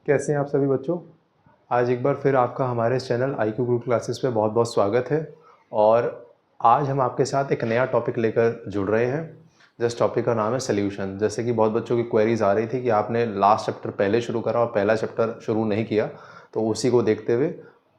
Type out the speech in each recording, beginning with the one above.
कैसे हैं आप सभी बच्चों। आज एक बार फिर आपका हमारे इस चैनल IQ गुरु क्लासेस पे बहुत बहुत स्वागत है। और आज हम आपके साथ एक नया टॉपिक लेकर जुड़ रहे हैं। जिस टॉपिक का नाम है सॉल्यूशन। जैसे कि बहुत बच्चों की क्वेरीज आ रही थी कि आपने लास्ट चैप्टर पहले शुरू करा और पहला चैप्टर शुरू नहीं किया, तो उसी को देखते हुए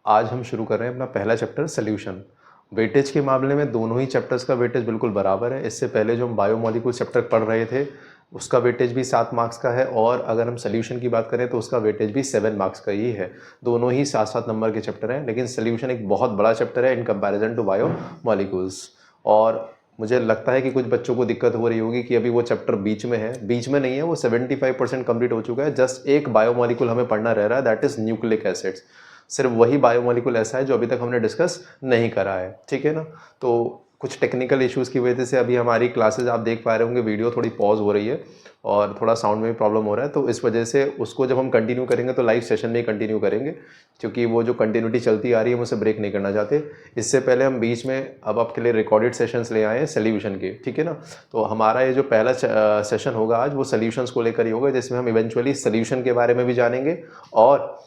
आज हम शुरू कर रहे हैं अपना पहला चैप्टर सॉल्यूशन। वेटेज के मामले में दोनों ही चैप्टर्स का वेटेज बिल्कुल बराबर है। इससे पहले जो हम बायोमोलिक्यूल चैप्टर पढ़ रहे थे उसका वेटेज भी 7 मार्क्स का है, और अगर हम सोल्यूशन की बात करें तो उसका वेटेज भी 7 मार्क्स का ही है। दोनों ही 7-7 नंबर के चैप्टर हैं, लेकिन सोल्यूशन एक बहुत बड़ा चैप्टर है इन कंपैरिजन टू बायोमोलिक्यूल्स। और मुझे लगता है कि कुछ बच्चों को दिक्कत हो रही होगी कि अभी वो चैप्टर बीच में है। बीच में नहीं है, वो 75% कंप्लीट हो चुका है। जस्ट एक बायोमोलिक्यूल हमें पढ़ना रह रहा है, दैट इज न्यूक्लिक एसिड्स। सिर्फ वही बायोमोलिक्यूल ऐसा है जो अभी तक हमने डिस्कस नहीं करा है, ठीक है ना। तो कुछ टेक्निकल इश्यूज़ की वजह से अभी हमारी क्लासेज आप देख पा रहे होंगे वीडियो थोड़ी पॉज हो रही है और थोड़ा साउंड में भी प्रॉब्लम हो रहा है। तो इस वजह से उसको जब हम कंटिन्यू करेंगे तो लाइव सेशन में ही कंटिन्यू करेंगे, क्योंकि वो जो कंटिन्यूटी चलती आ रही है हम उसे ब्रेक नहीं करना चाहते। इससे पहले हम बीच में अब आपके लिए रिकॉर्डेड सेशंस ले आए हैं सोल्यूशन के, ठीक है ना। तो हमारा ये जो पहला सेशन होगा आज वो सोल्यूशंस को लेकर ही होगा, जिसमें हम इवेंचुअली सोल्यूशन के बारे में भी जानेंगे और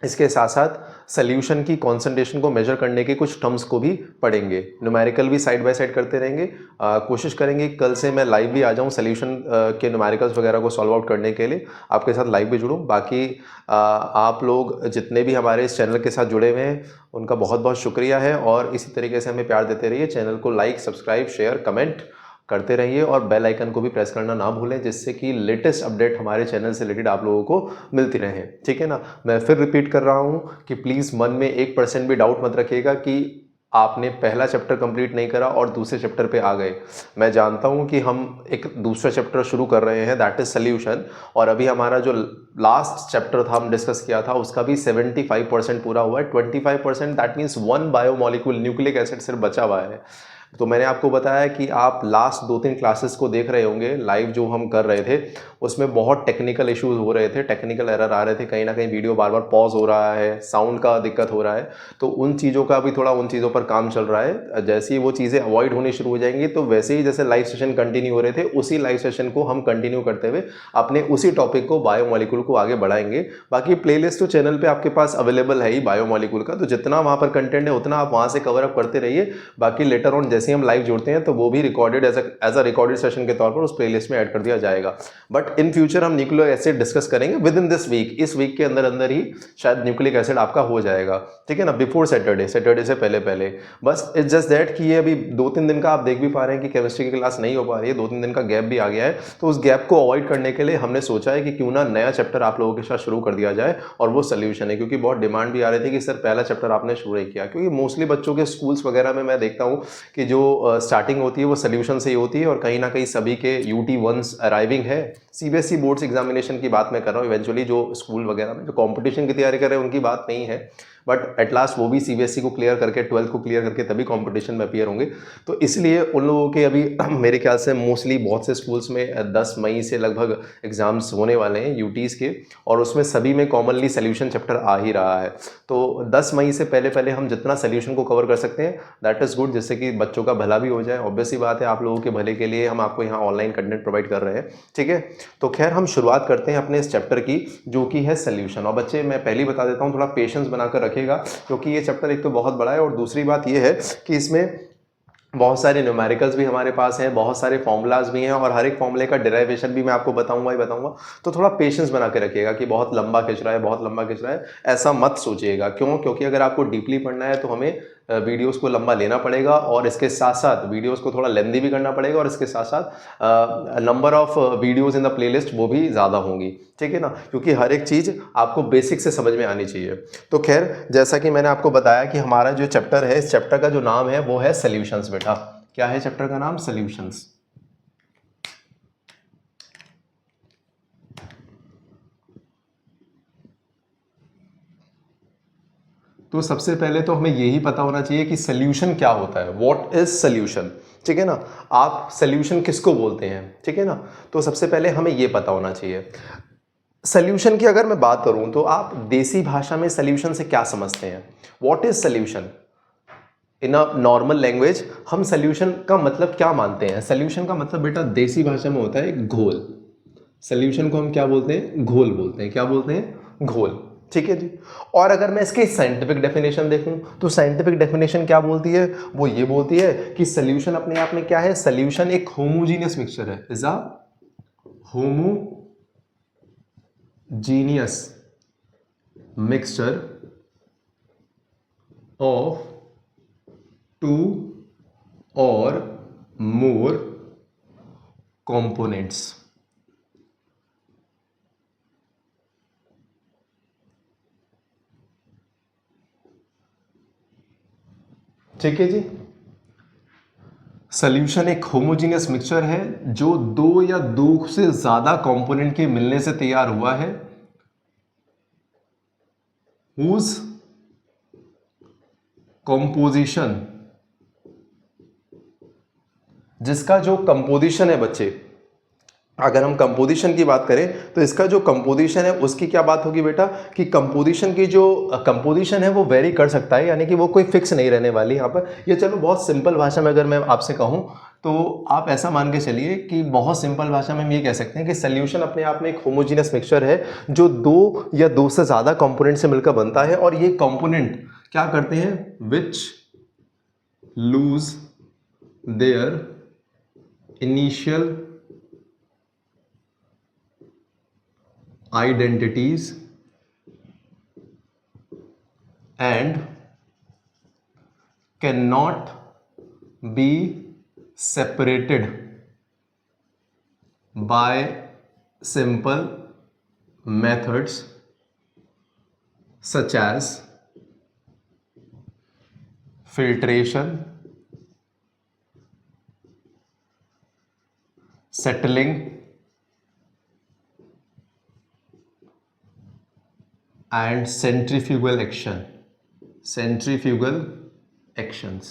इसके साथ साथ सोल्यूशन की कॉन्सेंट्रेशन को मेजर करने के कुछ टर्म्स को भी पढ़ेंगे। न्यूमेरिकल भी साइड बाय साइड करते रहेंगे। कोशिश करेंगे कल से मैं लाइव भी आ जाऊं सोल्यूशन के न्यूमेरिकल्स वगैरह को सॉल्व आउट करने के लिए, आपके साथ लाइव भी जुड़ूं। बाकी आप लोग जितने भी हमारे इस चैनल के साथ जुड़े हुए हैं उनका बहुत बहुत शुक्रिया है, और इसी तरीके से हमें प्यार देते रहिए। चैनल को लाइक, सब्सक्राइब, शेयर, कमेंट करते रहिए और बेल आइकन को भी प्रेस करना ना भूलें, जिससे कि लेटेस्ट अपडेट हमारे चैनल से रिलेटेड आप लोगों को मिलती रहे, ठीक है ना। मैं फिर रिपीट कर रहा हूं कि प्लीज़ मन में 1% भी डाउट मत रखिएगा कि आपने पहला चैप्टर कंप्लीट नहीं करा और दूसरे चैप्टर पे आ गए। मैं जानता हूं कि हम एक दूसरा चैप्टर शुरू कर रहे हैं, दैट इज सोल्यूशन, और अभी हमारा जो लास्ट चैप्टर था हम डिस्कस किया था उसका भी 75% पूरा हुआ है। 25% that means 1 biomolecule nucleic acid सिर्फ बचा हुआ है। तो मैंने आपको बताया कि आप लास्ट 2-3 क्लासेस को देख रहे होंगे लाइव जो हम कर रहे थे, उसमें बहुत टेक्निकल इश्यूज हो रहे थे, टेक्निकल एरर आ रहे थे, कहीं ना कहीं वीडियो बार बार पॉज हो रहा है, साउंड का दिक्कत हो रहा है। तो उन चीज़ों का भी थोड़ा उन चीज़ों पर काम चल रहा है। जैसे ही वो चीज़ें अवॉइड होनी शुरू हो जाएंगी तो वैसे ही जैसे लाइव सेशन कंटिन्यू हो रहे थे उसी लाइव सेशन को हम कंटिन्यू करते हुए अपने उसी टॉपिक को बायोमोलिक्यूल को आगे बढ़ाएंगे। बाकी प्लेलिस्ट तो चैनल पे आपके पास अवेलेबल है ही बायोमोलिक्यूल का, तो जितना वहाँ पर कंटेंट है उतना आप वहाँ से कवर अप करते रहिए। बाकी लेटर ऑन जैसे ही हम लाइव जुड़ते हैं तो वो भी recorded as a recorded session के तौर पर उस प्लेलिस्ट में ऐड कर दिया जाएगा। बट इन फ्यूचर हम न्यूक्लिक एसिड डिस्कस करेंगे विद इन दिस वीक। इस वीक के अंदर अंदर ही शायद न्यूक्लिक एसिड आपका हो जाएगा, ठीक है ना, बिफोर सैटरडे से पहले पहले। बस इट्स जस्ट दैट कि ये अभी 2-3 दिन का आप देख भी पा रहे हैं कि केमिस्ट्री की क्लास नहीं हो पा रही है, 2-3 दिन का गैप भी आ गया है। तो उस गैप को अवॉइड करने के लिए हमने सोचा है कि क्यों ना नया चैप्टर आप लोगों के साथ शुरू कर दिया जाए, और वो सोल्यूशन है। क्योंकि बहुत डिमांड भी आ रही थी कि सर पहला चैप्टर आपने शुरू नहीं किया, क्योंकि मोस्टली बच्चों के स्कूल्स वगैरह में मैं देखता हूँ कि जो स्टार्टिंग होती है वो सोल्यूशन से ही होती है, और कहीं ना कहीं सभी के UT 1 अराइविंग है। CBSE बोर्ड्स एग्जामिनेशन की बात मैं कर रहा हूँ, इवेंचुअली जो स्कूल वगैरह में जो कंपटीशन की तैयारी कर रहे हैं उनकी बात नहीं है, बट एट लास्ट वो भी CBSE को क्लियर करके 12th को क्लियर करके तभी कंपटीशन में अपीयर होंगे। तो इसलिए उन लोगों के अभी मेरे ख्याल से मोस्टली बहुत से स्कूल्स में 10 मई से लगभग एग्जाम्स होने वाले हैं UTs के, और उसमें सभी में कॉमनली सोल्यूशन चैप्टर आ ही रहा है। तो 10 मई से पहले पहले हम जितना सोल्यूशन को कवर कर सकते हैं दैट इज़ गुड, जिससे कि बच्चों का भला भी हो जाए। ऑब्वियसली बात है, आप लोगों के भले के लिए हम आपको यहाँ ऑनलाइन कंटेंट प्रोवाइड कर रहे हैं, ठीक है। तो खैर हम शुरुआत करते हैं अपने इस चैप्टर की, जो कि है सोल्यूशन। और बच्चे मैं पहले बता देता हूँ, थोड़ा पेशेंस बनाकर रखिएगा, क्योंकि ये चैप्टर एक तो बहुत बड़ा है और दूसरी बात ये है कि इसमें बहुत सारे न्यूमेरिकल्स भी हमारे पास हैं, बहुत सारे फॉर्मूलाज भी हैं, और हर एक फॉर्मूले का डेरिवेशन भी मैं आपको बताऊंगा ही बताऊंगा। तो थोड़ा पेशेंस बना के रखिएगा कि बहुत लंबा खिंच रहा है, बहुत लंबा खिंच रहा है, ऐसा मत सोचिएगा। क्यों? क्योंकि अगर आपको डीपली पढ़ना है तो हमें वीडियोस को लंबा लेना पड़ेगा, और इसके साथ साथ वीडियोस को थोड़ा लेंदी भी करना पड़ेगा, और इसके साथ साथ number of videos in the playlist वो भी ज़्यादा होंगी, ठीक है ना, क्योंकि हर एक चीज़ आपको बेसिक से समझ में आनी चाहिए। तो खैर जैसा कि मैंने आपको बताया कि हमारा जो चैप्टर है, इस चैप्टर का जो नाम है वो है सोल्यूशंस। बेटा क्या है चैप्टर का नाम? सोल्यूशंस। तो सबसे पहले तो हमें यही पता होना चाहिए कि सोल्यूशन क्या होता है, व्हाट इज सोल्यूशन, ठीक है ना। आप सोल्यूशन किसको बोलते हैं, ठीक है ना। तो सबसे पहले हमें यह पता होना चाहिए। सोल्यूशन की अगर मैं बात करूं तो आप देसी भाषा में सोल्यूशन से क्या समझते हैं? What is solution in a normal language? हम सोल्यूशन का मतलब क्या मानते हैं? सोल्यूशन का मतलब बेटा देसी भाषा में होता है घोल। सोल्यूशन को हम क्या बोलते हैं? घोल बोलते हैं। क्या बोलते हैं? घोल। ठीक है जी। और अगर मैं इसकी साइंटिफिक डेफिनेशन देखूं तो साइंटिफिक डेफिनेशन क्या बोलती है, वो ये बोलती है कि सॉल्यूशन अपने आप में क्या है, सॉल्यूशन एक होमोजीनियस मिक्सचर है, is a homogeneous mixture of two or more components. ठीक है जी। सॉल्यूशन एक होमोजीनियस मिक्सचर है जो दो या दो से ज्यादा कंपोनेंट के मिलने से तैयार हुआ है, whose composition, जिसका जो कंपोजिशन है बच्चे, अगर हम कंपोजिशन की बात करें तो इसका जो कंपोजिशन है उसकी क्या बात होगी बेटा, कि कंपोजिशन की जो कंपोजिशन है वो वेरी कर सकता है, यानी कि वो कोई फिक्स नहीं रहने वाली यहाँ पर। ये चलो बहुत सिंपल भाषा में अगर मैं आपसे कहूँ तो आप ऐसा मान के चलिए कि बहुत सिंपल भाषा में हम ये कह सकते हैं कि सॉल्यूशन अपने आप में एक होमोजीनियस मिक्सचर है जो दो या दो से ज़्यादा कंपोनेंट से मिलकर बनता है, और ये कंपोनेंट क्या करते हैं, विच lose their initial identities and cannot be separated by simple methods such as filtration, settling and centrifugal actions।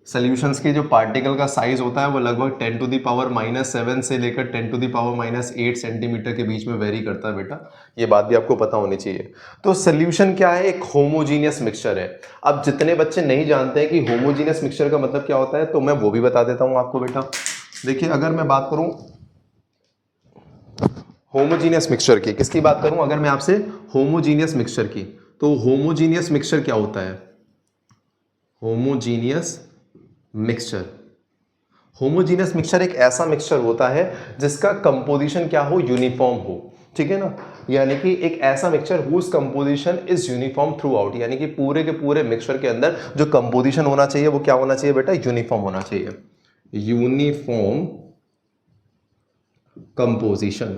Solutions के जो पार्टिकल का साइज होता है वो लगभग 10⁻⁻7 से लेकर 10⁻8 सेंटीमीटर के बीच में वेरी करता है बेटा, ये बात भी आपको पता होनी चाहिए। तो सॉल्यूशन क्या है, एक होमोजीनियस मिक्सचर है। अब जितने बच्चे नहीं जानते हैं कि होमोजीनियस मिक्सचर का मतलब क्या होता है तो मैं वो भी बता देता हूं आपको बेटा। देखिए अगर मैं बात करूं होमोजीनियस मिक्सचर की, किसकी बात करूं, अगर मैं आपसे होमोजीनियस मिक्सचर की, तो होमोजीनियस मिक्सचर क्या होता है, होमोजीनियस मिक्सचर, होमोजीनियस मिक्सचर एक ऐसा मिक्सचर होता है जिसका कंपोजिशन क्या हो, यूनिफॉर्म हो। ठीक है ना, यानी कि एक ऐसा mixture whose composition is uniform throughout, यानी कि पूरे के पूरे मिक्सचर के अंदर जो कंपोजिशन होना चाहिए वो क्या होना चाहिए बेटा, यूनिफॉर्म होना चाहिए, यूनिफॉर्म कंपोजिशन।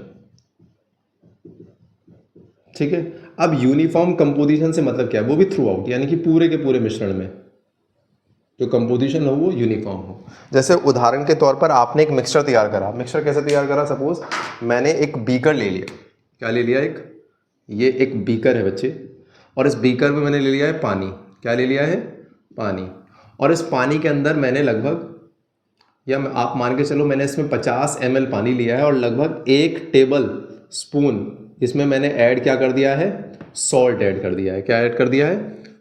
ठीक है, अब यूनिफॉर्म कंपोजिशन से मतलब क्या है, वो भी थ्रू आउट, यानी कि पूरे के पूरे मिश्रण में जो कंपोजिशन हो वो यूनिफॉर्म हो। जैसे उदाहरण के तौर पर आपने एक मिक्सचर तैयार करा, मिक्सचर कैसे तैयार करा, सपोज मैंने एक बीकर ले लिया, क्या ले लिया, ये एक बीकर है बच्चे, और इस बीकर में मैंने ले लिया है पानी, क्या ले लिया है, पानी, और इस पानी के अंदर मैंने लगभग, या आप मान के चलो मैंने इसमें 50 ml पानी लिया है और लगभग 1 टेबल स्पून इसमें मैंने ऐड क्या कर दिया है, सॉल्ट ऐड कर दिया है, क्या ऐड कर दिया है,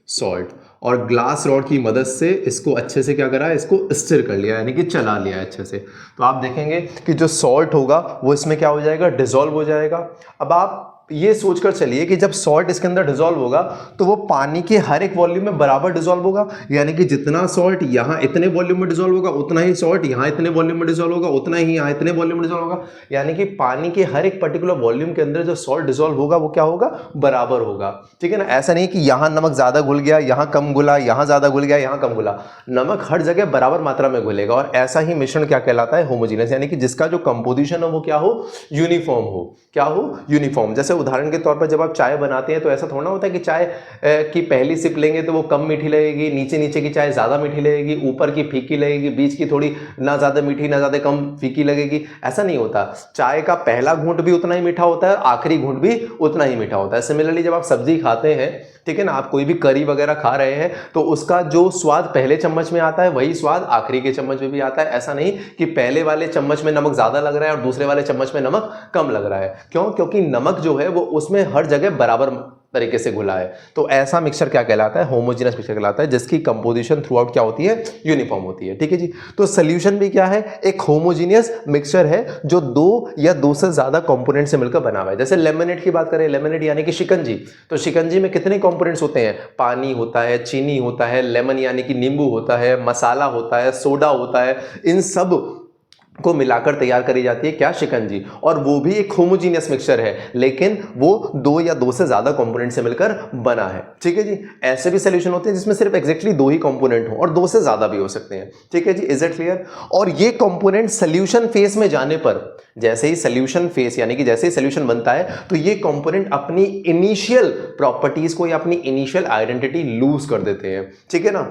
सॉल्ट, और ग्लास रॉड की मदद से इसको अच्छे से क्या करा है, इसको स्टिर कर लिया, यानी कि चला लिया है अच्छे से। तो आप देखेंगे कि जो सॉल्ट होगा वो इसमें क्या हो जाएगा, डिसॉल्व हो जाएगा। अब आप ये सोचकर चलिए कि जब सॉल्ट इसके अंदर डिसॉल्व होगा तो वो पानी के हर एक वॉल्यूम में बराबर डिसॉल्व होगा, यानी कि जितना सॉल्ट यहाँ इतने वॉल्यूम में डिसॉल्व होगा उतना ही सॉल्ट यहाँ इतने वॉल्यूम में डिसॉल्व होगा, उतना ही यहाँ इतने वॉल्यूम में डिसॉल्व होगा, यानी कि पानी के हर एक पर्टिकुलर वॉल्यूम के अंदर जो सॉल्ट डिसॉल्व होगा वो क्या होगा, बराबर होगा। ठीक है ना, ऐसा नहीं कि यहाँ नमक ज्यादा घुल गया, यहाँ कम घुला, यहाँ ज्यादा घुल गया, यहाँ कम घुला, नमक हर जगह बराबर मात्रा में घुलेगा। और ऐसा ही मिश्रण क्या कहलाता है, होमोजीनियस, यानी कि जिसका जो कंपोजिशन हो वो क्या हो, यूनिफॉर्म हो, क्या हो, यूनिफॉर्म। जैसे उदाहरण के तौर पर जब आप चाय बनाते हैं तो ऐसा थोड़ा होता है कि चाय की पहली सिप लेंगे तो वो कम मीठी लगेगी, नीचे नीचे की चाय ज्यादा मीठी लगेगी, ऊपर की फीकी लगेगी, बीच की थोड़ी ना ज्यादा मीठी ना ज्यादा कम फीकी लगेगी, ऐसा नहीं होता। चाय का पहला घूंट भी उतना ही मीठा होता है और आखिरी घूंट भी उतना ही मीठा होता है। सिमिलरली जब आप सब्जी खाते हैं, ठीक है ना, आप कोई भी करी वगैरह खा रहे हैं तो उसका जो स्वाद पहले चम्मच में आता है वही स्वाद आखिरी के चम्मच में भी आता है। ऐसा नहीं कि पहले वाले चम्मच में नमक ज्यादा लग रहा है और दूसरे वाले चम्मच में नमक कम लग रहा है। क्यों? क्योंकि नमक जो है वो उसमें हर जगह बराबर तरीके से घुला है। तो ऐसा मिक्सचर क्या कहलाता है? होमोजेनियस मिक्सचर कहलाता है, जिसकी कंपोजिशन थ्रू आउट क्या होती है? यूनिफॉर्म होती है। ठीक है जी। तो सोल्यूशन भी क्या है? एक होमोजेनियस मिक्सचर है जो दो या दो से ज्यादा कंपोनेंट से मिलकर बना हुआ है। जैसे लेमनेड की बात करें, लेमनेड यानी कि शिकंजी, तो शिकंजी में कितने कंपोनेंट्स होते हैं? पानी होता है, चीनी होता है, लेमन यानी कि नींबू होता है, मसाला होता है, सोडा होता है, इन सब को मिलाकर तैयार करी जाती है क्या? शिकंजी। और वो भी एक होमोजीनियस मिक्सचर है, लेकिन वो दो या दो से ज्यादा कंपोनेंट से मिलकर बना है। ठीक है जी। ऐसे भी सॉल्यूशन होते हैं जिसमें सिर्फ एग्जैक्टली दो ही कंपोनेंट हो और दो से ज्यादा भी हो सकते हैं। ठीक है जी। Is it clear? और ये कंपोनेंट सॉल्यूशन फेज में जाने पर, जैसे ही सॉल्यूशन फेज यानी कि जैसे ही सॉल्यूशन बनता है, तो ये कंपोनेंट अपनी इनिशियल प्रॉपर्टीज को या अपनी इनिशियल आइडेंटिटी लूज कर देते हैं। ठीक है ना?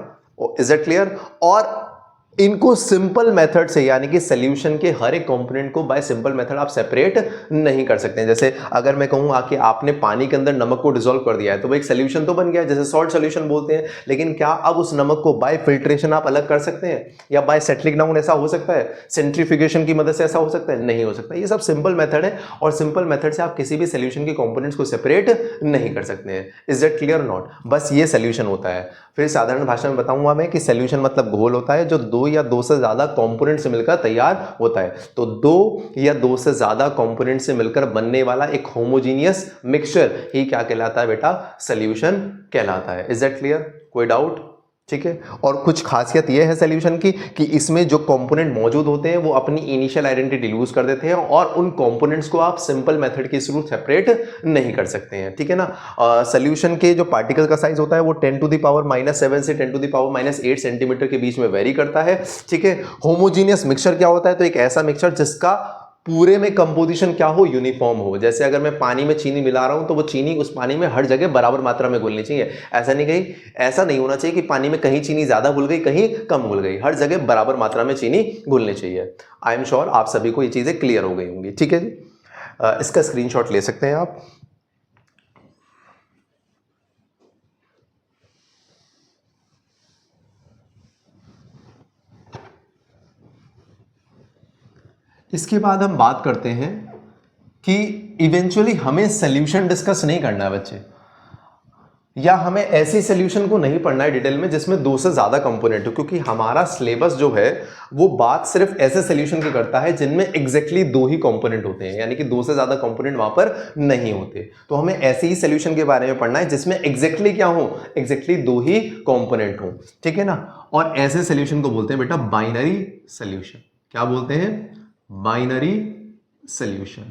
Is it clear? और इनको सिंपल मेथड से, यानी कि सॉल्यूशन के हर एक कंपोनेंट को बाय सिंपल मेथड आप सेपरेट नहीं कर सकते हैं। जैसे अगर मैं कहूं कि आपने पानी के अंदर नमक को डिसॉल्व कर दिया है, तो वो एक सॉल्यूशन तो बन गया, जैसे सॉल्ट सॉल्यूशन बोलते हैं। लेकिन क्या अब उस नमक को बाय फिल्ट्रेशन आप अलग कर सकते हैं, या बाय सेटलिंग डाउन ऐसा हो सकता है? सेंट्रीफ्यूगेशन की मदद से ऐसा हो सकता है? नहीं हो सकता। ये सब सिंपल मेथड है, और सिंपल मेथड से आप किसी भी सॉल्यूशन के कंपोनेंट्स को सेपरेट नहीं कर सकते हैं। Is that clear? नॉट। बस ये सॉल्यूशन होता है। फिर साधारण भाषा में बताऊंगा मैं कि सॉल्यूशन मतलब घोल होता है जो दो या दो से ज्यादा कंपोनेंट से मिलकर तैयार होता है। तो दो या दो से ज्यादा कंपोनेंट से मिलकर बनने वाला एक होमोजीनियस मिक्सचर ही क्या कहलाता है बेटा? सॉल्यूशन कहलाता है। Is that clear? कोई डाउट? ठीक है। और कुछ खासियत यह है सॉल्यूशन की कि इसमें जो कंपोनेंट मौजूद होते हैं वो अपनी इनिशियल आइडेंटिटी लूज कर देते हैं, और उन कंपोनेंट्स को आप सिंपल मेथड के थ्रू सेपरेट नहीं कर सकते हैं। ठीक है ना? सॉल्यूशन के जो पार्टिकल का साइज होता है वो 10⁻⁻7 से 10⁻⁸ सेंटीमीटर के बीच में वेरी करता है। ठीक है। होमोजीनियस मिक्सचर क्या होता है? तो एक ऐसा मिक्सचर जिसका पूरे में कंपोजिशन क्या हो? यूनिफॉर्म हो। जैसे अगर मैं पानी में चीनी मिला रहा हूं, तो वो चीनी उस पानी में हर जगह बराबर मात्रा में घुलनी चाहिए। ऐसा नहीं होना चाहिए कि पानी में कहीं चीनी ज्यादा घुल गई, कहीं कम घुल गई। हर जगह बराबर मात्रा में चीनी घुलनी चाहिए। आई एम श्योर आप सभी को ये चीजें क्लियर हो गई होंगी। ठीक है जी। इसका स्क्रीनशॉट ले सकते हैं आप। इसके बाद हम बात करते हैं कि इवेंचुअली हमें सॉल्यूशन डिस्कस नहीं करना है बच्चे, या हमें ऐसी सॉल्यूशन को नहीं पढ़ना है डिटेल में जिसमें दो से ज्यादा कंपोनेंट हो, क्योंकि हमारा सिलेबस जो है वो बात सिर्फ ऐसे सॉल्यूशन की करता है जिनमें एग्जैक्टली दो ही कंपोनेंट होते हैं, यानी कि दो से ज्यादा कंपोनेंट वहां पर नहीं होते। तो हमें ऐसे ही सॉल्यूशन के बारे में पढ़ना है जिसमें एग्जैक्टली क्या हो? एग्जैक्टली दो ही कंपोनेंट हो। ठीक है ना? और ऐसे सॉल्यूशन को बोलते हैं बेटा बाइनरी सॉल्यूशन। क्या बोलते हैं? Binary solution.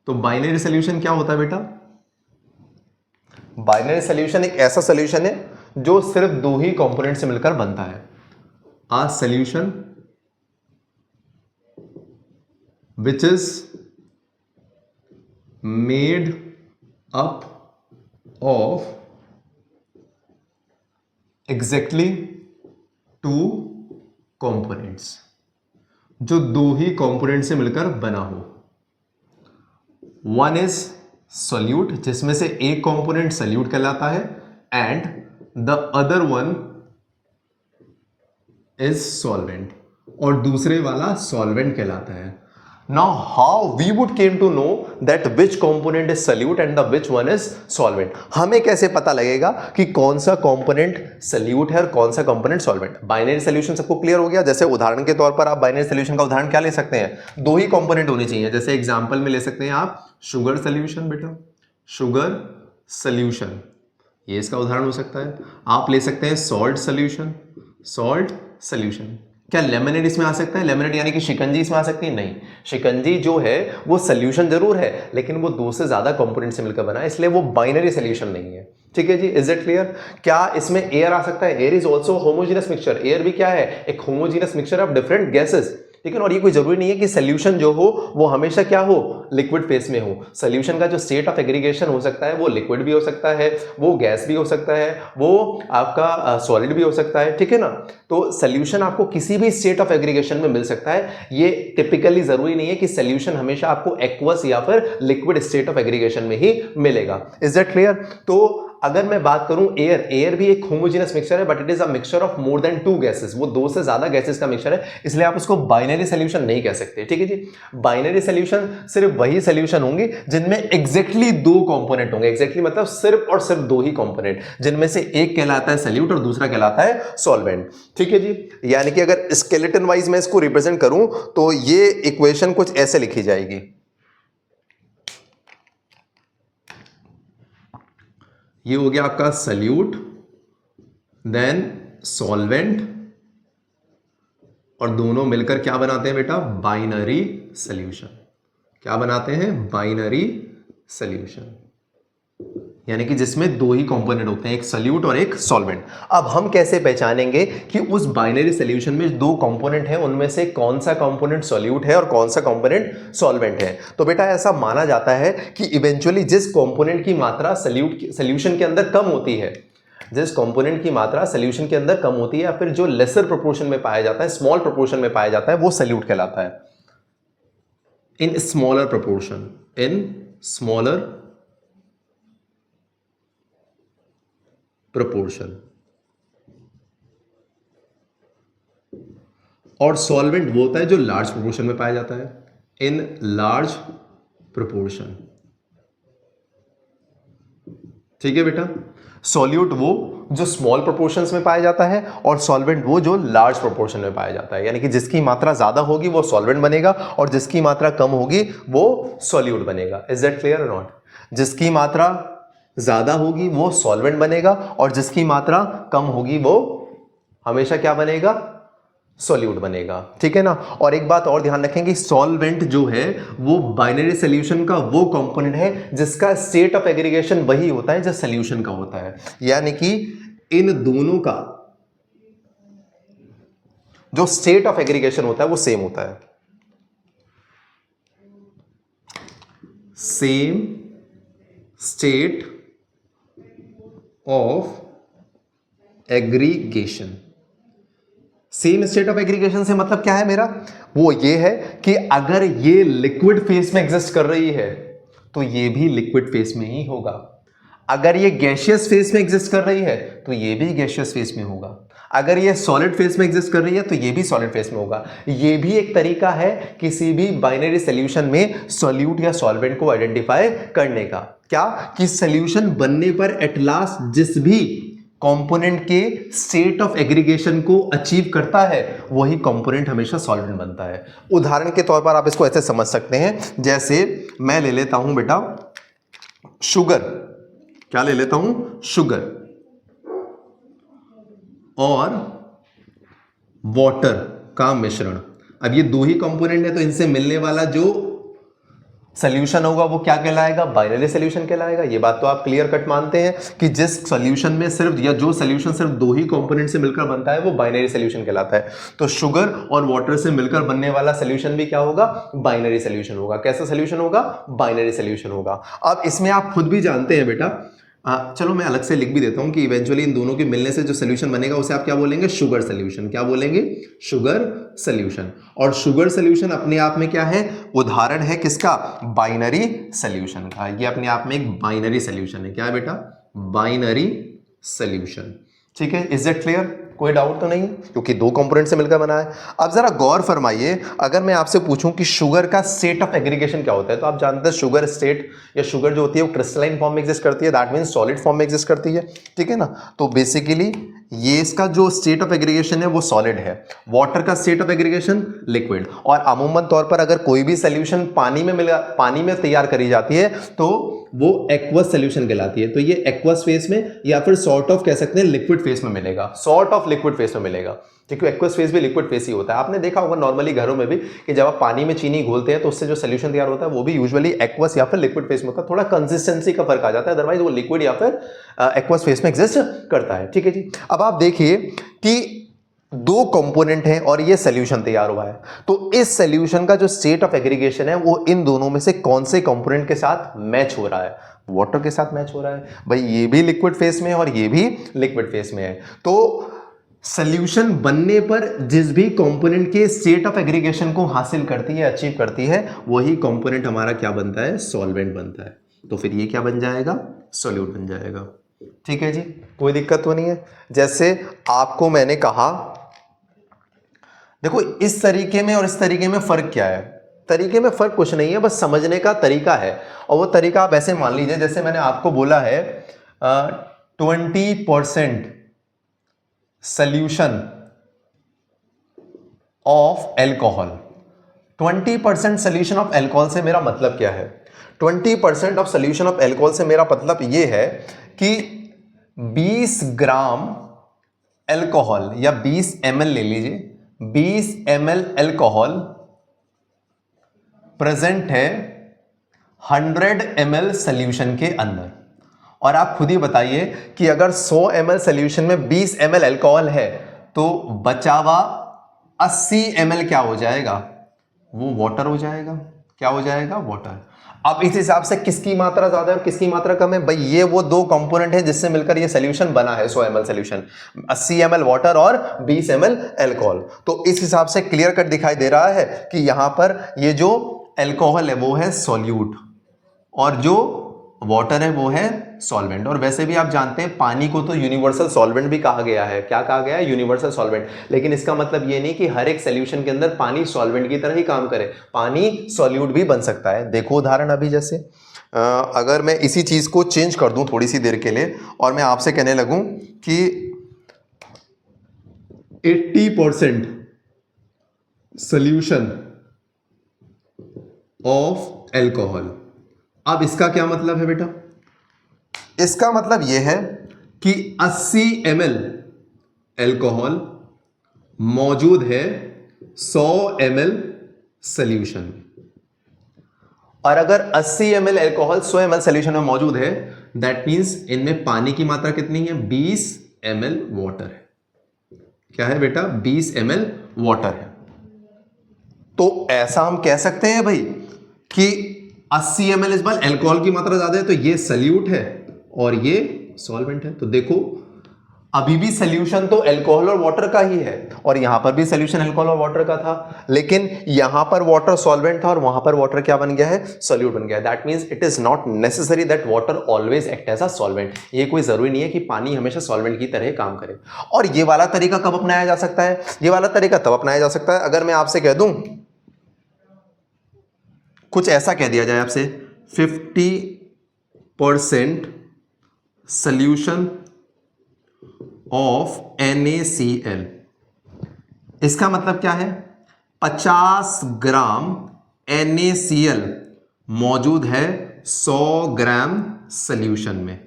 तो बाइनरी सॉल्यूशन क्या होता है बेटा? बाइनरी सॉल्यूशन एक ऐसा सॉल्यूशन है जो सिर्फ दो ही कंपोनेंट से मिलकर बनता है। A solution which is made up of exactly two components, जो दो ही कंपोनेंट से मिलकर बना हो। वन इज सोल्यूट, जिसमें से एक कंपोनेंट सोल्यूट कहलाता है, and the other one is solvent, और दूसरे वाला सॉल्वेंट कहलाता है। Now how we would came to know that which component is solute and the which one is solvent? हमें कैसे पता लगेगा कि कौन सा कंपोनेंट सोल्यूट है और कौन सा कंपोनेंट सॉल्वेंट? बाइनरी सॉल्यूशन सबको क्लियर हो गया। जैसे उदाहरण के तौर पर आप बाइनरी सॉल्यूशन का उदाहरण क्या ले सकते हैं? दो ही कंपोनेंट होने चाहिए। जैसे एग्जांपल में ले सकते हैं आप शुगर सॉल्यूशन, बेटा शुगर सॉल्यूशन, ये इसका उदाहरण हो सकता है। आप ले सकते हैं सॉल्ट सॉल्यूशन, सॉल्ट सॉल्यूशन। क्या लेमनेड इसमें आ सकता है? लेमनेड यानी कि शिकंजी इसमें आ सकती है? नहीं, शिकंजी जो है वो सॉल्यूशन जरूर है, लेकिन वो दो से ज्यादा कंपोनेंट से मिलकर बना है, इसलिए वो बाइनरी सॉल्यूशन नहीं है। ठीक है जी, इज इट क्लियर? क्या इसमें एयर आ सकता है? Air is also homogeneous mixture. Air भी क्या है? एक homogeneous mixture of different gases. ठीक है। और ये कोई जरूरी नहीं है कि सॉल्यूशन जो हो वो हमेशा क्या हो? लिक्विड फेस में हो। सॉल्यूशन का जो स्टेट ऑफ एग्रीगेशन हो सकता है वो लिक्विड भी हो सकता है, वो गैस भी हो सकता है, वो आपका सॉलिड भी हो सकता है। ठीक है ना? तो सॉल्यूशन आपको किसी भी स्टेट ऑफ एग्रीगेशन में मिल सकता है। ये टिपिकली जरूरी नहीं है कि सॉल्यूशन हमेशा आपको एक्वस या फिर लिक्विड स्टेट ऑफ एग्रीगेशन में ही मिलेगा। Is that clear? तो अगर मैं बात करूं एयर भी एक होमोजेनस मिक्सचर है, but it is a mixture of more than 2 gases, वो 2 से ज्यादा गैसेस का मिक्सचर है, इसलिए आप उसको बाइनरी सोल्यूशन नहीं कह सकते। ठीक है जी, बाइनरी सोल्यूशन सिर्फ वही सोल्यूशन होंगे जिनमें एग्जैक्टली 2 कंपोनेंट होंगे, एग्जैक्टली मतलब सिर्फ और सिर्फ 2 ही कंपोनेंट, जिनमें से एक कहलाता है सॉल्यूट और दूसरा कहलाता है सॉल्वेंट। ठीक है जी, यानी कि अगर स्केलेटन वाइज मैं इसको रिप्रेजेंट करूं तो ये इक्वेशन कुछ ऐसे लिखी जाएगी। ये हो गया आपका सॉल्यूट, देन सॉल्वेंट, और दोनों मिलकर क्या बनाते हैं बेटा? Binary solution. क्या बनाते हैं? बाइनरी सॉल्यूशन, यानी कि जिसमें 2 ही कंपोनेंट होते हैं, एक सॉल्यूट और एक सॉल्वेंट। अब हम कैसे पहचानेंगे कि उस बाइनरी सॉल्यूशन में 2 कंपोनेंट हैं, उनमें से कौन सा कंपोनेंट सॉल्यूट है और कौन सा कंपोनेंट सॉल्वेंट है? तो बेटा ऐसा माना जाता है कि इवेंचुअली जिस कंपोनेंट की मात्रा सॉल्यूशन के अंदर कम होती है, जिस कंपोनेंट की मात्रा सॉल्यूशन के अंदर कम होती है या फिर जो लेसर प्रोपोर्शन में पाया जाता है, स्मॉल प्रोपोर्शन में पाया जाता है, वो सॉल्यूट कहलाता है। In smaller proportion, in smaller proportion. और सॉल्वेंट वो होता है जो लार्ज प्रोपोर्शन में पाया जाता है, इन लार्ज प्रोपोर्शन। ठीक है बेटा, सॉल्यूट वो जो स्मॉल प्रोपोर्शंस में पाया जाता है और सॉल्वेंट वो जो लार्ज प्रोपोर्शन में पाया जाता है, यानी कि जिसकी मात्रा ज्यादा होगी वो सॉल्वेंट बनेगा और जिसकी मात्रा कम होगी वो सॉल्यूट बनेगा। इज दैट क्लियर और नॉट? जिसकी मात्रा ज्यादा होगी वो सॉल्वेंट बनेगा और जिसकी मात्रा कम होगी वो हमेशा क्या बनेगा? सॉल्यूट बनेगा। ठीक है ना। और एक बात और ध्यान रखेंगे, सॉल्वेंट जो है वो बाइनरी सॉल्यूशन का वो कंपोनेंट है जिसका स्टेट ऑफ एग्रीगेशन वही होता है जो सॉल्यूशन का होता है, यानी कि इन दोनों का जो स्टेट ऑफ एग्रीगेशन होता है वो सेम होता है, same state of aggregation. Same state of aggregation से मतलब क्या है मेरा? वो ये है कि अगर ये लिक्विड फेस में एग्जिस्ट कर रही है तो ये भी लिक्विड फेस में ही होगा, अगर ये गैसियस फेस में एग्जिस्ट कर रही है तो ये भी गैसियस फेस में होगा, अगर ये सॉलिड फेस में एग्जिस्ट कर रही है तो ये भी सॉलिड फेस में होगा। ये भी एक तरीका है किसी भी बाइनरी सॉल्यूशन में सॉल्यूट या सॉल्वेंट को आइडेंटिफाई करने का। क्या कि सॉल्यूशन बनने पर एट लास्ट जिस भी कंपोनेंट के स्टेट ऑफ एग्रीगेशन को अचीव करता है वही कंपोनेंट हमेशा सॉल्वेंट बनता है। उदाहरण के तौर पर आप इसको ऐसे समझ सकते हैं, जैसे मैं ले लेता हूं बेटा शुगर, क्या ले लेता हूं? शुगर और वाटर का मिश्रण। अब ये 2 ही कंपोनेंट है तो इनसे मिलने वाला जो सॉल्यूशन होगा वो क्या कहलाएगा? बाइनरी सॉल्यूशन कहलाएगा। ये बात तो आप क्लियर कट मानते हैं कि जिस सॉल्यूशन में सिर्फ या जो सॉल्यूशन सिर्फ 2 ही कंपोनेंट से मिलकर बनता है वो बाइनरी सॉल्यूशन कहलाता है। तो शुगर और वाटर से मिलकर बनने वाला सॉल्यूशन भी क्या होगा? बाइनरी सॉल्यूशन होगा। कैसा सॉल्यूशन होगा? बाइनरी सॉल्यूशन होगा। अब इसमें आप खुद भी जानते हैं बेटा, चलो मैं अलग से लिख भी देता हूं कि इवेंचुअली इन दोनों के मिलने से जो सॉल्यूशन बनेगा उसे आप क्या बोलेंगे? Sugar solution. क्या बोलेंगे? Sugar solution. और शुगर सॉल्यूशन अपने आप में क्या है? उदाहरण है किसका? बाइनरी सॉल्यूशन का। ये अपने आप में एक बाइनरी सॉल्यूशन है। क्या है बेटा? Binary solution. ठीक है, इज दैट क्लियर? कोई डाउट तो नहीं, क्योंकि 2 कंपोनेंट से मिलकर बना है। अब जरा गौर फरमाइए, अगर मैं आपसे पूछूं कि शुगर का स्टेट ऑफ एग्रीगेशन क्या होता है, तो आप जानते हैं शुगर स्टेट या शुगर जो होती है वो क्रिस्टलाइन फॉर्म में एग्जिस्ट करती है, दैट मींस सॉलिड फॉर्म में एग्जिस्ट करती है। ठीक है ना। तो बेसिकली ये इसका जो स्टेट ऑफ एग्रीगेशन है वो सॉलिड है, वाटर का स्टेट ऑफ एग्रीगेशन लिक्विड। और अमूमन तौर पर अगर कोई भी सॉल्यूशन पानी में तैयार करी जाती है तो वो एक्वस सॉल्यूशन कहलाती है। तो ये एक्वस फेस में या फिर सॉर्ट ऑफ कह सकते हैं लिक्विड फेस में मिलेगा, सॉर्ट ऑफ लिक्विड फेस में मिलेगा, क्योंकि एक्वस फेस भी लिक्विड फेस ही होता है। आपने देखा होगा नॉर्मली घरों में भी कि जब आप पानी में चीनी घोलते हैं तो उससे जो सॉल्यूशन तैयार होता है वो भी यूजुअली एक्वस या फिर लिक्विड फेस में होता है। थोड़ा कंसिस्टेंसी का फर्क आ जाता है, अदरवाइज वो लिक्विड या फिर एक्वस फेस में एग्जिस्ट करता है। ठीक है जी। अब आप देखिए कि 2 कंपोनेंट हैं और ये सॉल्यूशन तैयार हुआ है, तो इस सॉल्यूशन का जो स्टेट ऑफ एग्रीगेशन है वो इन दोनों में से कौन से कंपोनेंट के साथ मैच हो रहा है? वाटर के साथ मैच हो रहा है। भाई ये भी लिक्विड फेस में है और ये भी लिक्विड फेस में है। तो सॉल्यूशन बनने पर जिस भी कंपोनेंट के स्टेट ऑफ एग्रीगेशन को हासिल करती है, अचीव करती है, वही कंपोनेंट हमारा क्या बनता है? सॉल्वेंट बनता है। तो फिर ये क्या बन जाएगा? सॉल्यूट बन जाएगा। ठीक है जी, कोई दिक्कत तो नहीं है। जैसे आपको मैंने कहा, देखो इस तरीके में और इस तरीके में फर्क क्या है? तरीके में फर्क कुछ नहीं है, बस समझने का तरीका है। और वो तरीका आप ऐसे मान लीजिए, जैसे मैंने आपको बोला है 20% solution of alcohol. 20% solution of alcohol से मेरा मतलब क्या है? 20% ऑफ सोल्यूशन ऑफ एल्कोहल से मेरा मतलब ये है कि 20 ग्राम एल्कोहल या 20 ml ले लीजिए, 20 ml एल्कोहल प्रेजेंट है 100 ml सोल्यूशन के अंदर। और आप खुद ही बताइए कि अगर 100 ml सोल्यूशन में 20 ml एल्कोहल है तो बचा हुआ 80 ml क्या हो जाएगा? वो वाटर हो जाएगा। क्या हो जाएगा? वाटर। अब इस हिसाब से किसकी मात्रा ज्यादा है और किसकी मात्रा कम है? भाई ये वो दो कंपोनेंट है जिससे मिलकर ये सोल्यूशन बना है 100 ml सोल्यूशन, 80 ml वाटर और 20 ml एल्कोहल। तो इस हिसाब से क्लियर कट दिखाई दे रहा है कि यहां पर ये जो एल्कोहल है वो है सॉल्यूट और जो वाटर है वो है सॉल्वेंट। और वैसे भी आप जानते हैं पानी को तो यूनिवर्सल सॉल्वेंट भी कहा गया है। क्या कहा गया है? Universal solvent. लेकिन इसका मतलब ये नहीं कि हर एक सॉल्यूशन के अंदर पानी सॉल्वेंट की तरह ही काम करे, पानी सॉल्यूट भी बन सकता है। देखो उदाहरण अभी जैसे अगर मैं इसी चीज को चेंज कर दूं थोड़ी सी देर के लिए और मैं आपसे कहने लगूं कि 80% सोल्यूशन ऑफ एल्कोहल। अब इसका क्या मतलब है बेटा? इसका मतलब यह है कि 80 ml एल्कोहल मौजूद है 100 ml सोल्यूशन में। और अगर 80 ml एल्कोहल 100 ml सोल्यूशन में मौजूद है, दैट मींस इनमें पानी की मात्रा कितनी है? 20 ml वाटर है। क्या है बेटा? 20 ml वाटर है। तो ऐसा हम कह सकते हैं भाई कि 80 ml इस बार एल्कोहल की मात्रा ज्यादा है तो ये सल्यूट है और ये सॉल्वेंट है। तो देखो अभी भी सोल्यूशन तो एल्कोहल और वाटर का ही है और यहां पर भी सोल्यूशन एल्कोहल और वाटर का था, लेकिन यहां पर वाटर सॉल्वेंट था और वहां पर वाटर क्या बन गया है? सॉल्यूट बन गया है। That means it is not necessary that water always act as a solvent. ये कोई जरूरी नहीं है कि पानी हमेशा सॉल्वेंट की तरह काम करे। और ये वाला तरीका कब अपनाया जा सकता है? ये वाला तरीका तब अपनाया जा सकता है अगर मैं आपसे कह दूं, कुछ ऐसा कह दिया जाए आपसे 50% सोल्यूशन ऑफ NaCl। इसका मतलब क्या है? 50 ग्राम NaCl मौजूद है 100 ग्राम सोल्यूशन में।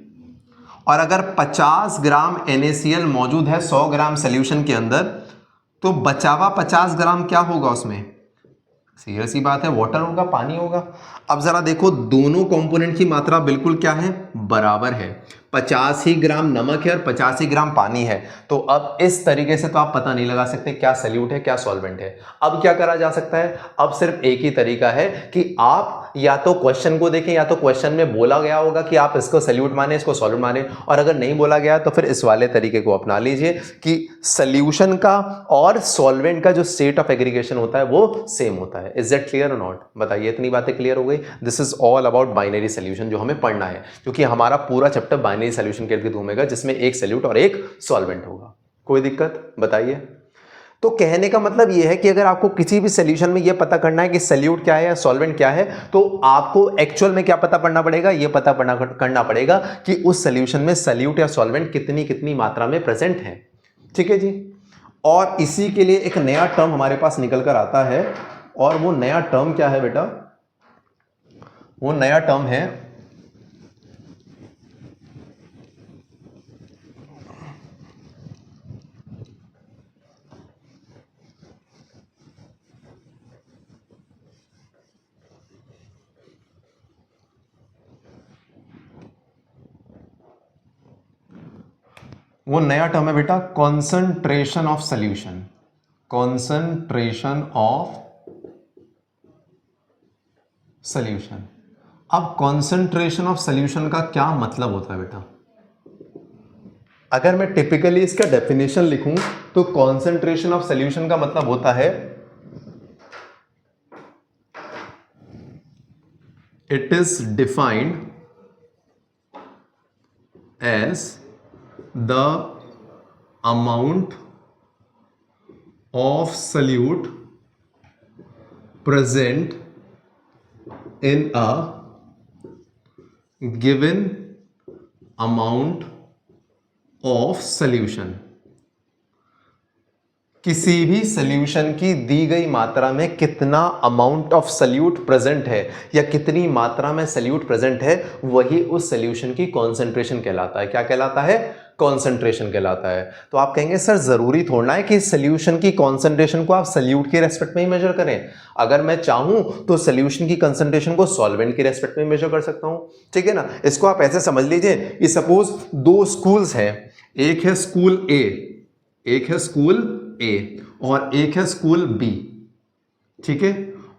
और अगर 50 ग्राम NaCl मौजूद है 100 ग्राम सोल्यूशन के अंदर तो बचावा 50 ग्राम क्या होगा उसमें? सीरियस सी बात है, वाटर होगा, पानी होगा। अब जरा देखो दोनों कंपोनेंट की मात्रा बिल्कुल क्या है? बराबर है। 50 ही ग्राम नमक है और 50 ही ग्राम पानी है। तो अब इस तरीके से तो आप पता नहीं लगा सकते क्या सल्यूट है क्या सॉल्वेंट है। अब क्या करा जा सकता है? अब सिर्फ एक ही तरीका है कि आप या तो क्वेश्चन को देखें या तो क्वेश्चन में बोला गया होगा कि आप इसको सल्यूट माने, इसको सॉल्वेंट माने, और अगर नहीं बोला गया तो फिर इस वाले तरीके को अपना लीजिए कि सल्यूशन का और सॉल्वेंट का जो स्टेट ऑफ एग्रीगेशन होता है वो सेम होता है। इज दैट क्लियर और नॉट? बताइए, इतनी बातें क्लियर हो गई? This is all about binary solution जो हमें पढ़ना है, क्योंकि हमारा पूरा चैप्टर बाइनरी सोल्यूशन के इर्द घूमेगा जिसमें एक सल्यूट और एक सॉल्वेंट होगा। कोई दिक्कत? बताइए। तो कहने का मतलब यह है कि अगर आपको किसी भी सॉल्यूशन में यह पता करना है कि सल्यूट क्या है या सॉल्वेंट क्या है, तो आपको एक्चुअल में क्या पता करना पड़ेगा? यह पता करना पड़ेगा कि उस सॉल्यूशन में सल्यूट या सॉल्वेंट कितनी कितनी मात्रा में प्रेजेंट है। ठीक है जी। और इसी के लिए एक नया टर्म हमारे पास निकल कर आता है, और वो नया टर्म क्या है बेटा? वो नया टर्म है बेटा concentration of solution. Concentration of solution. अब कॉन्सेंट्रेशन ऑफ सॉल्यूशन का क्या मतलब होता है बेटा? अगर मैं टिपिकली इसका डेफिनेशन लिखूं तो कॉन्सेंट्रेशन ऑफ सॉल्यूशन का मतलब होता है it is defined as the amount of solute present in a given amount of solution। किसी भी सॉल्यूशन की दी गई मात्रा में कितना अमाउंट ऑफ सॉल्यूट प्रेजेंट है या कितनी मात्रा में सॉल्यूट प्रेजेंट है, वही उस सॉल्यूशन की कॉन्सेंट्रेशन कहलाता है। क्या कहलाता है? कॉन्सेंट्रेशन कहलाता है। तो आप कहेंगे सर जरूरी थोड़ा है कि सॉल्यूशन की कॉन्सेंट्रेशन को आप सॉल्यूट के रेस्पेक्ट में ही मेजर करें। अगर मैं चाहूं तो सॉल्यूशन की कॉन्सेंट्रेशन को सॉल्वेंट के रेस्पेक्ट में मेजर कर सकता हूं, ठीक है ना। इसको आप ऐसे समझ लीजिए कि सपोज दो स्कूल्स हैं, एक है स्कूल ए, एक है स्कूल ए और एक है स्कूल बी, ठीक है।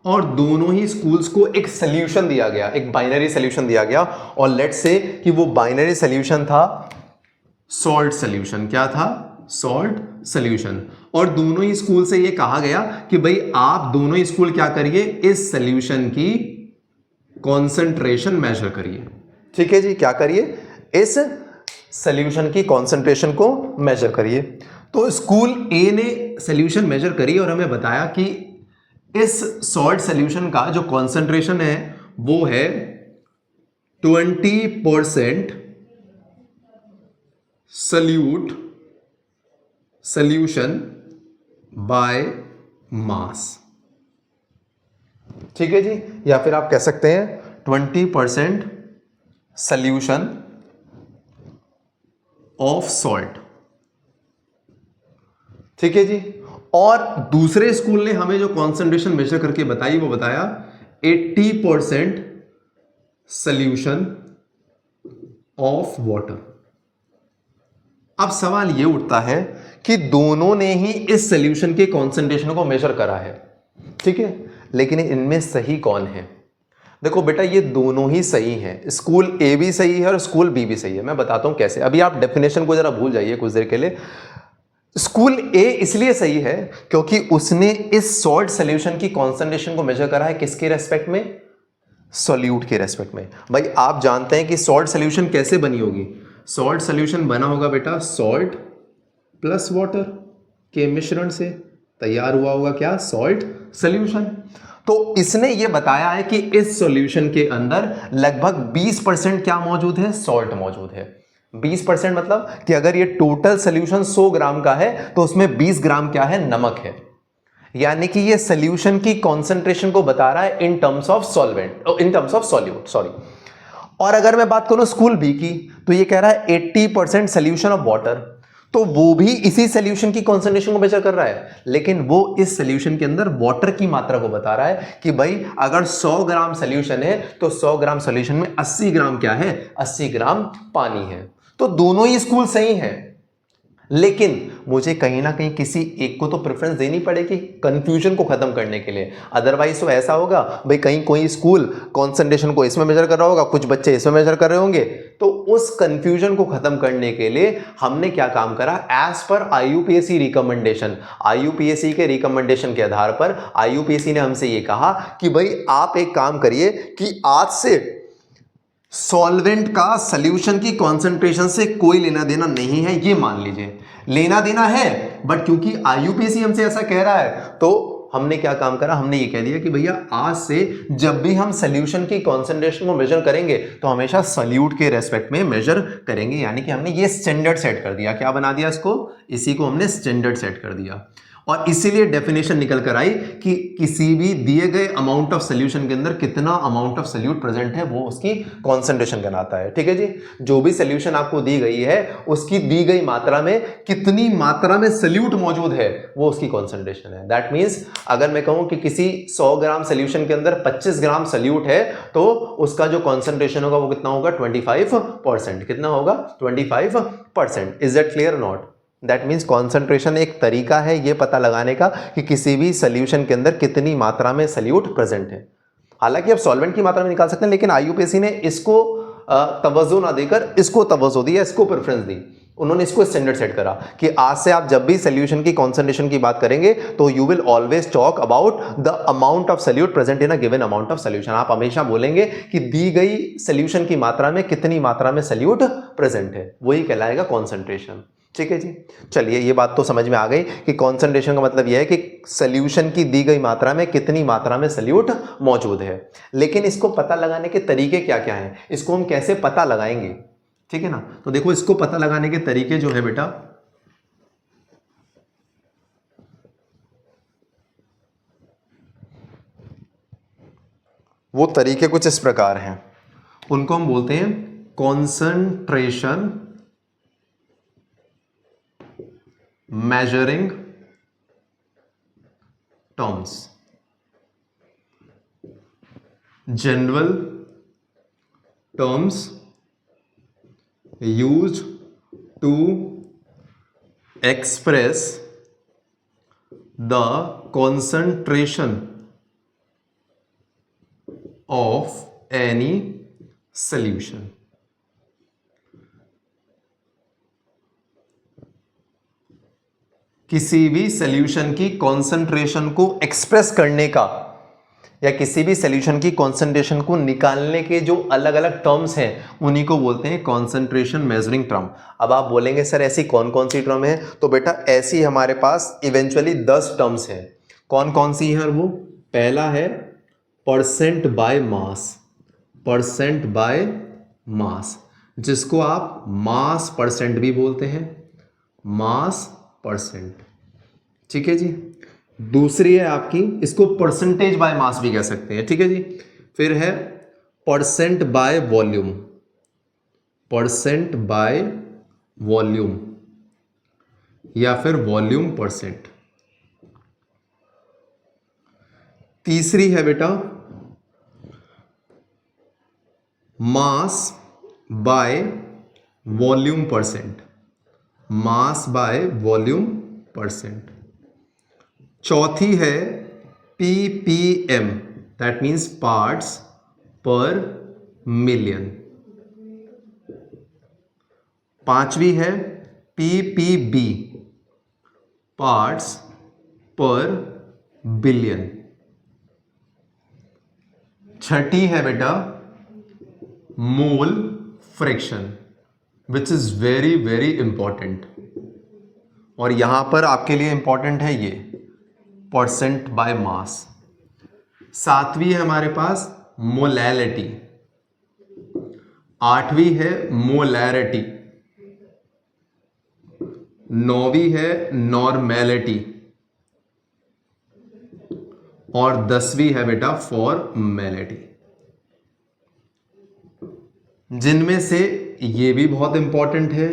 और दोनों ही स्कूल्स को एक सॉल्यूशन दिया गया, एक बाइनरी सॉल्यूशन दिया गया, और लेट्स से कि वो बाइनरी सॉल्यूशन था सॉल्ट सॉल्यूशन। क्या था? Salt solution. और दोनों ही स्कूल से ये कहा गया कि भाई आप दोनों ही स्कूल क्या करिए, इस सॉल्यूशन की कॉन्सेंट्रेशन मेजर करिए, ठीक है जी। क्या करिए? इस सॉल्यूशन की कॉन्सेंट्रेशन को मेजर करिए। तो स्कूल ए ने सॉल्यूशन मेजर करी और हमें बताया कि इस सॉल्ट सॉल्यूशन का जो कॉन्सेंट्रेशन है वो है 20% सॉल्यूशन बाय मास, ठीक है जी। या फिर आप कह सकते हैं 20% सॉल्यूशन ऑफ सॉल्ट, ठीक है जी। और दूसरे स्कूल ने हमें जो कॉन्सेंट्रेशन मेजर करके बताई वो बताया 80% सॉल्यूशन ऑफ वाटर। अब सवाल ये उठता है कि दोनों ने ही इस सॉल्यूशन के कॉन्सेंट्रेशन को मेजर करा है, ठीक है, लेकिन इनमें सही कौन है? देखो बेटा, ये दोनों ही सही हैं। स्कूल ए भी सही है और स्कूल बी भी सही है। मैं बताता हूं कैसे। अभी आप डेफिनेशन को जरा भूल जाइए कुछ देर के लिए। स्कूल ए इसलिए सही है क्योंकि उसने इस सॉल्ट सॉल्यूशन की कॉन्सेंट्रेशन को मेजर करा है किसके रेस्पेक्ट में? सॉल्यूट के रेस्पेक्ट में। भाई आप जानते हैं कि सॉल्ट सॉल्यूशन कैसे बनी होगी? सॉल्ट सॉल्यूशन बना होगा बेटा सॉल्ट प्लस वाटर के मिश्रण से तैयार हुआ होगा क्या? Salt solution. तो इसने ये बताया है कि इस सॉल्यूशन के अंदर लगभग 20% क्या मौजूद है? सॉल्ट मौजूद है। 20% मतलब कि अगर ये टोटल सॉल्यूशन 100 ग्राम का है तो उसमें 20 ग्राम क्या है? नमक है। यानी कि ये सॉल्यूशन की कॉन्सेंट्रेशन को बता रहा है in terms of solvent, in terms of solute, sorry. और अगर मैं बात करूं स्कूल बी की तो ये कह रहा है 80% सॉल्यूशन ऑफ वाटर, तो वो भी इसी सॉल्यूशन की कॉन्सेंट्रेशन को मेजर कर रहा है, लेकिन वो इस सॉल्यूशन के अंदर वाटर की मात्रा को बता रहा है कि भाई अगर 100 ग्राम सॉल्यूशन है तो 100 ग्राम सॉल्यूशन में 80 ग्राम क्या है? 80 ग्राम पानी है। तो दोनों ही स्कूल सही हैं, लेकिन मुझे कहीं ना कहीं किसी एक को तो प्रेफरेंस देनी पड़ेगी कंफ्यूजन को खत्म करने के लिए। अदरवाइज तो ऐसा होगा भाई कहीं कोई स्कूल कंसंट्रेशन को इसमें मेजर कर रहा होगा, कुछ बच्चे इसमें मेजर कर रहे होंगे। तो उस कंफ्यूजन को खत्म करने के लिए हमने क्या काम करा? एज पर आईयूपीएससी रिकमेंडेशन, आईयूपीएससी के रिकमेंडेशन के आधार पर आईयूपीएससी ने हमसे ये कहा कि भाई आप एक काम करिए कि आज से सॉल्वेंट का सॉल्यूशन की कॉन्सेंट्रेशन से कोई लेना देना नहीं है। ये मान लीजिए लेना देना है, बट क्योंकि आईयूपीएससी हमसे ऐसा कह रहा है तो हमने क्या काम करा? हमने ये कह दिया कि भैया आज से जब भी हम सॉल्यूशन की कॉन्सेंट्रेशन को मेजर करेंगे तो हमेशा सॉल्यूट के रेस्पेक्ट में मेजर करेंगे। यानी कि हमने ये स्टैंडर्ड सेट कर दिया। क्या बना दिया इसको? इसी को हमने स्टैंडर्ड सेट कर दिया। और इसीलिए डेफिनेशन निकल कर आई कि किसी भी दिए गए अमाउंट ऑफ सॉल्यूशन के अंदर कितना अमाउंट ऑफ सॉल्यूट प्रेजेंट है वो उसकी कॉन्सेंट्रेशन कहलाता है। ठीक है जी। जो भी सॉल्यूशन आपको दी गई है उसकी दी गई मात्रा में कितनी मात्रा में सॉल्यूट मौजूद है वो उसकी कॉन्सेंट्रेशन है। दैट मीन्स अगर मैं कहूं कि किसी 100 ग्राम सॉल्यूशन के अंदर 25 ग्राम सॉल्यूट है तो उसका जो कॉन्सेंट्रेशन होगा वो कितना होगा? 25%। कितना होगा? 25%। Is that clear? Not. That means concentration एक तरीका है ये पता लगाने का कि किसी भी सॉल्यूशन के अंदर कितनी मात्रा में सॉल्यूट प्रेजेंट है। हालांकि आप सॉल्वेंट की मात्रा में निकाल सकते हैं, लेकिन आईयूपीएससी ने इसको तवज्जो ना देकर इसको तवज्जो दी, इसको प्रेफरेंस दी उन्होंने इसको स्टैंडर्ड सेट करा कि आज से आप जब भी सोल्यूशन की कॉन्सेंट्रेशन की बात करेंगे तो you will always talk about the amount of solute present in a given amount of solution. आप हमेशा बोलेंगे कि दी गई सोल्यूशन की मात्रा में कितनी मात्रा में सोल्यूट प्रेजेंट है, वही कहलाएगा कॉन्सेंट्रेशन। ठीक है जी, चलिए ये बात तो समझ में आ गई कि कॉन्सेंट्रेशन का मतलब यह है कि सोल्यूशन की दी गई मात्रा में कितनी मात्रा में सोल्यूट मौजूद है। लेकिन इसको पता लगाने के तरीके क्या क्या हैं, इसको हम कैसे पता लगाएंगे, ठीक है ना। तो देखो इसको पता लगाने के तरीके जो है बेटा, वो तरीके कुछ इस प्रकार हैं, उनको हम बोलते हैं concentration measuring terms, general terms used to express the concentration of any solution। किसी भी सॉल्यूशन की कॉन्सेंट्रेशन को एक्सप्रेस करने का या किसी भी सॉल्यूशन की कॉन्सेंट्रेशन को निकालने के जो अलग अलग टर्म्स हैं उन्हीं को बोलते हैं कॉन्सेंट्रेशन मेजरिंग टर्म। अब आप बोलेंगे सर ऐसी कौन कौन सी टर्म है, तो बेटा ऐसी हमारे पास इवेंचुअली 10 टर्म्स हैं। कौन कौन सी है? वो पहला है percent by mass, percent by mass, जिसको आप मास परसेंट भी बोलते हैं, मास परसेंट। ठीक है जी। दूसरी है आपकी, इसको परसेंटेज बाय मास भी कह सकते हैं। ठीक है जी। फिर है percent by volume, percent by volume या फिर वॉल्यूम परसेंट। तीसरी है बेटा mass by volume percent, mass by volume percent. चौथी है ppm, दैट मीन्स पार्ट्स पर मिलियन। पांचवी है ppb, पार्ट्स पर बिलियन। छठी है बेटा mole fraction, which is very very important, और यहां पर आपके लिए इंपॉर्टेंट है ये परसेंट बाय मास। सातवीं है हमारे पास मोलैलिटी, आठवीं है मोलैरिटी, नौवीं है नॉर्मेलिटी, और 10वीं है बेटा फॉर्मेलिटी। जिनमें से ये भी बहुत इंपॉर्टेंट है,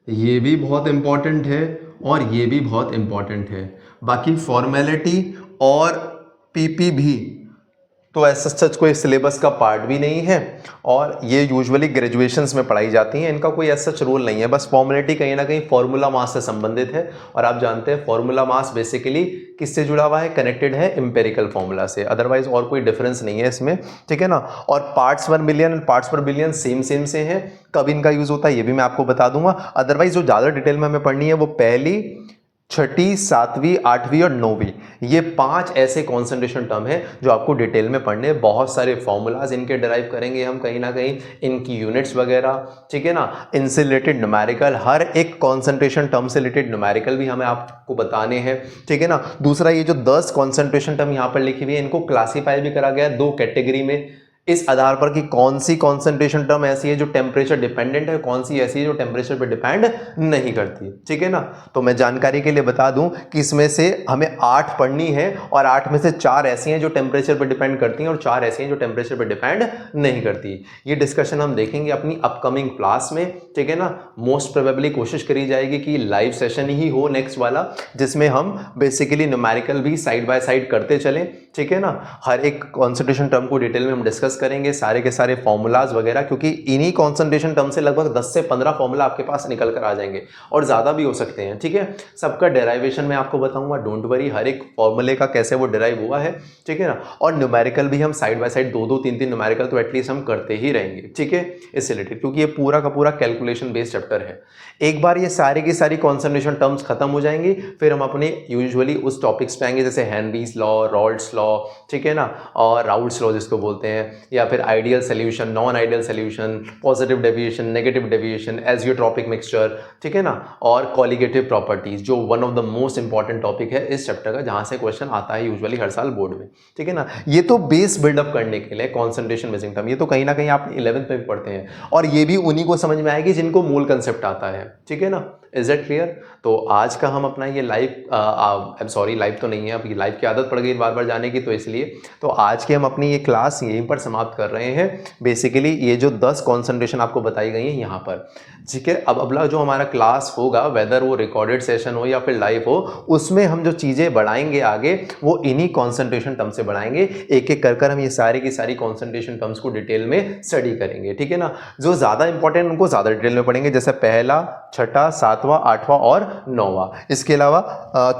ये भी बहुत इंपॉर्टेंट है, और ये भी बहुत इंपॉर्टेंट है। बाकी फॉर्मेलिटी और पीपी भी तो ऐसा सच कोई सिलेबस का पार्ट भी नहीं है, और ये यूजुअली ग्रेजुएशंस में पढ़ाई जाती हैं। इनका कोई ऐसा सच रोल नहीं है। बस फॉर्मेलिटी कहीं ना कहीं फॉर्मूला मास से संबंधित है, और आप जानते हैं फॉर्मूला मास बेसिकली किससे जुड़ा हुआ है? कनेक्टेड है एम्पेरिकल फॉर्मूला से, अदरवाइज और कोई डिफरेंस नहीं है इसमें। ठीक है ना। और पार्ट्स पर मिलियन और पार्ट्स पर बिलियन सेम से हैं। कब इनका यूज होता है ये भी मैं आपको बता दूंगा। अदरवाइज जो ज़्यादा डिटेल में हमें पढ़नी है वो पहली, छठी, सातवीं, आठवीं और नौवीं, ये 5 ऐसे कॉन्सेंट्रेशन टर्म है जो आपको डिटेल में पढ़ने। बहुत सारे फॉर्मूलाज इनके डिराइव करेंगे हम कहीं ना कहीं, इनकी यूनिट्स वगैरह। ठीक है ना। इनसे रिलेटेड न्यूमेरिकल, हर एक कॉन्सेंट्रेशन टर्म से रिलेटेड न्यूमेरिकल भी हमें आपको बताने हैं। ठीक है ना। दूसरा, ये जो 10 कॉन्सेंट्रेशन टर्म यहाँ पर लिखी हुई है, इनको क्लासीफाई भी करा गया है 2 कैटेगरी में, इस आधार पर कि कौन सी कॉन्सेंट्रेशन टर्म ऐसी है जो टेम्परेचर डिपेंडेंट है, कौन सी ऐसी है जो टेम्परेचर पर डिपेंड नहीं करती। ठीक है ना। तो मैं जानकारी के लिए बता दूं कि इसमें से हमें 8 पढ़नी है, और 8 में से 4 ऐसी हैं जो टेम्परेचर पर डिपेंड करती हैं, और 4 ऐसी हैं जो टेम्परेचर पर डिपेंड नहीं करती। ये डिस्कशन हम देखेंगे अपनी अपकमिंग क्लास में। ठीक है ना। मोस्ट प्रोबेबली कोशिश करी जाएगी कि लाइव सेशन ही हो नेक्स्ट वाला, जिसमें हम बेसिकली न्यूमेरिकल भी साइड बाय साइड करते चलें। ठीक है ना। हर एक कॉन्सेंट्रेशन टर्म को डिटेल में हम डिस्कस डिस्कस करेंगे, सारे के सारे फॉर्मूलाज वगैरह, क्योंकि इन्हीं कॉन्सेंट्रेशन टर्म से लगभग 10 से 15 फॉर्मूला आपके पास निकल कर आ जाएंगे और ज़्यादा भी हो सकते हैं। ठीक है, सबका डेराइवेशन मैं आपको बताऊंगा, डोंट वरी, हर एक फॉर्मूले का कैसे वो डिराइव हुआ है। ठीक है ना, और न्यूमेरिकल भी हम साइड बाय साइड 2-2 3-3 न्यूमेरिकल तो एटलीस्ट हम करते ही रहेंगे। ठीक है, इससे रिलेटेड, क्योंकि ये पूरा का पूरा कैलकुलेशन बेस्ड चैप्टर है। एक बार ये सारी की सारी कॉन्सेंट्रेशन टर्म्स खत्म हो जाएंगी, फिर हम अपने यूजुअली उस टॉपिक्स पे आएंगे जैसे हेनरीज लॉ, रॉल्ड्स लॉ, ठीक है ना, और राउल्ट्स लॉ जिसको बोलते हैं, या फिर ideal solution, non ideal solution, positive deviation, negative deviation, azeotropic mixture, ठीक है ना, और कॉलिगेटिव प्रॉपर्टीज, जो one of the most important topic है इस चैप्टर का, जहां से क्वेश्चन आता है यूजुअली हर साल बोर्ड में। ठीक है ना, ये तो बेस बिल्डअप करने के लिए कॉन्सेंट्रेशन मेजरिंग टर्म, ये तो कहीं ना कहीं आप 11th में भी पढ़ते हैं, और ये भी उन्हीं को समझ में आएगी जिनको मूल कंसेप्ट आता है। ठीक है ना, इज इट क्लियर? तो आज का हम अपना ये लाइव, सॉरी लाइव तो नहीं है, अब ये लाइव की आदत पड़ गई बार बार जाने की, तो इसलिए तो आज की हम अपनी ये क्लास यहीं पर समाप्त कर रहे हैं। बेसिकली ये जो 10 कॉन्सेंट्रेशन आपको बताई गई है यहाँ पर, ठीक है। अब अगला जो हमारा क्लास होगा, वेदर वो रिकॉर्डेड सेशन हो या फिर लाइव हो, उसमें हम जो चीज़ें बढ़ाएंगे आगे, वो इन्हीं कॉन्सेंट्रेशन टर्म से बढ़ाएंगे। एक एक कर हम ये सारी की सारी कॉन्सेंट्रेशन टर्म्स को डिटेल में स्टडी करेंगे। ठीक है ना, जो ज़्यादा इंपॉर्टेंट उनको ज़्यादा डिटेल में पढ़ेंगे, जैसे पहला, छठा, सातवां, आठवां और नौवां। इसके अलावा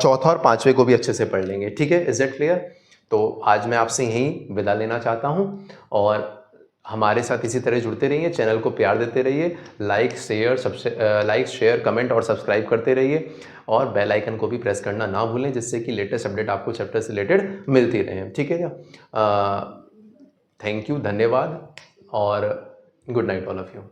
चौथा और पांचवें को भी अच्छे से पढ़ लेंगे। ठीक है, इज इट क्लियर? तो आज मैं आपसे यहीं विदा लेना चाहता हूं, और हमारे साथ इसी तरह जुड़ते रहिए, चैनल को प्यार देते रहिए, लाइक शेयर कमेंट और सब्सक्राइब करते रहिए, और बेल आइकन को भी प्रेस करना ना भूलें, जिससे कि लेटेस्ट अपडेट आपको चैप्टर से रिलेटेड मिलती रहे। ठीक है क्या? थैंक यू, धन्यवाद, और good night all of you.